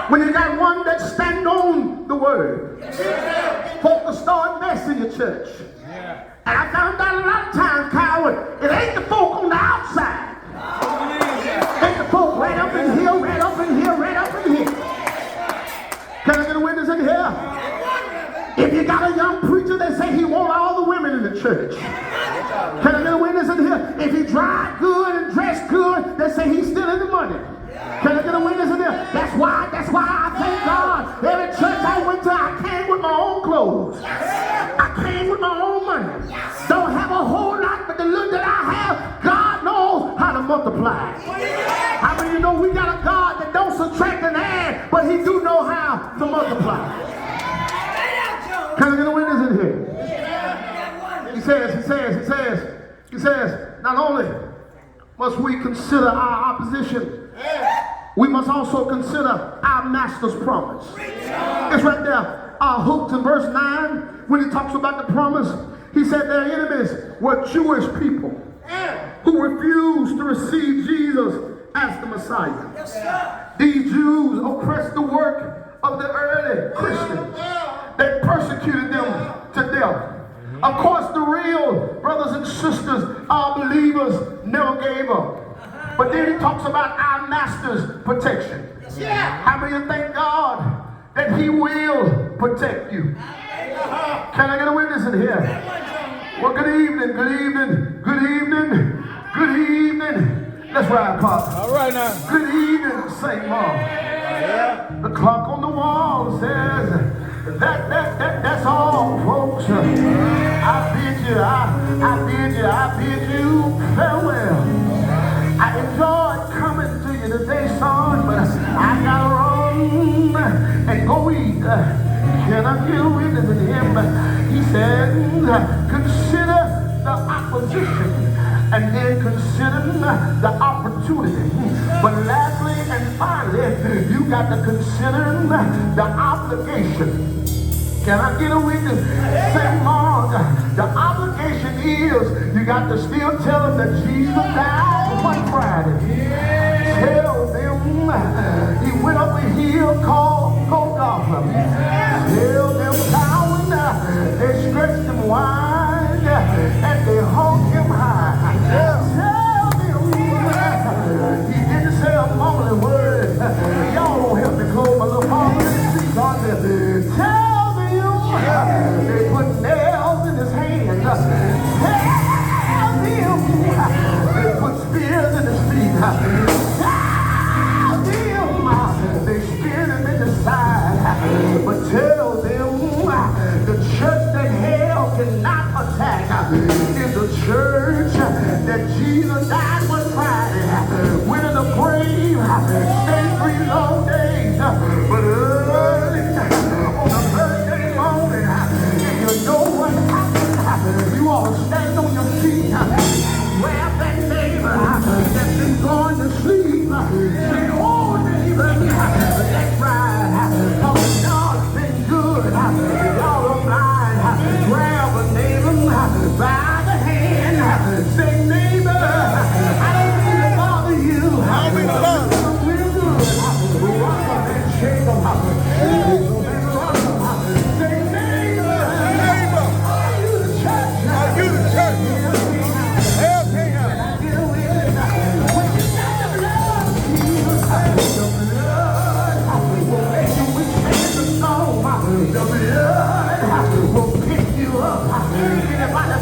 When you got one that stand on the word, folk will start messing your church. And I found out a lot of times, Kyle, it ain't the folk on the outside. It ain't the folk right up in here, right up in here, right up in here. Can I get a witness in here? If you got a young preacher that say he want all the women in the church. Can I get a witness in here? If he drive good and dress good, they say he's still in the money. Can I get a witness in there? That's why I thank God. Every church I went to, I came with my own clothes. I came with my own money. Don't have a whole lot, but the little that I have, God knows how to multiply. How many of you know we got a God that don't subtract and add, but he do know how to multiply? Can I get a witness in here? He says, not only must we consider our opposition, we must also consider our master's promise. It's right there, hooked in verse 9, when he talks about the promise. He said their enemies were Jewish people who refused to receive Jesus as the Messiah. These Jews oppressed the work of the early Christians. They persecuted them to death. Of course, the real brothers and sisters, our believers, never gave up. But then he talks about our master's protection. How many of you thank God that he will protect you? Can I get a witness in here? Well, good evening, good evening, good evening, good evening. Let's ride, Pop. All right now. Good evening, St. Mark. The clock on the wall says that's all, folks. I bid you farewell. I enjoyed coming to you today, son, but I gotta run and go eat. Can I get a witness in him? He said, consider the opposition and then consider the opportunity. But lastly and finally, you got to consider the obligation. Can I get a witness? St. Mark, the obligation is you got to still tell them that Jesus died one Friday. Tell them he went up a hill called Golgotha. Tell them down, they stretched him wide and they hung him high. Tell them he didn't say a mumbling word. Y'all don't help me close my little mouth. Tell they put nails in his hands. Tell them they put spears in his feet. Tell them they speared him in the side. But tell them the church that hell cannot attack is the church that Jesus died one Friday. Went in the grave, stayed 3 long days. But early on the Thursday morning, if you know what happened, you ought to stand on your feet. Grab that neighbor that's been going to sleep. Say, oh neighbor, that's right. Cause God's been good. Y'all are blind. Grab a neighbor by the hand. Say, neighbor, I don't mean to bother you. I mean to bother you. We're good. Rock up and shake them.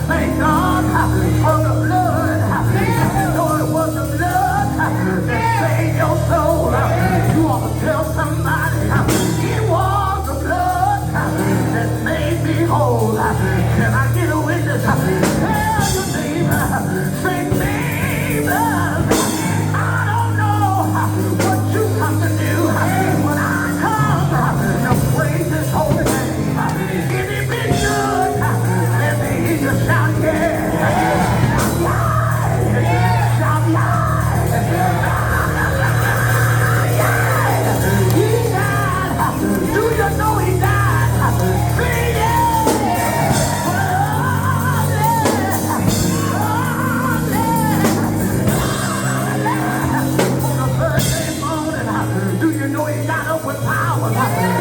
Thank God for the blood. You know it was the blood that saved your soul. You ought to tell somebody it was woman.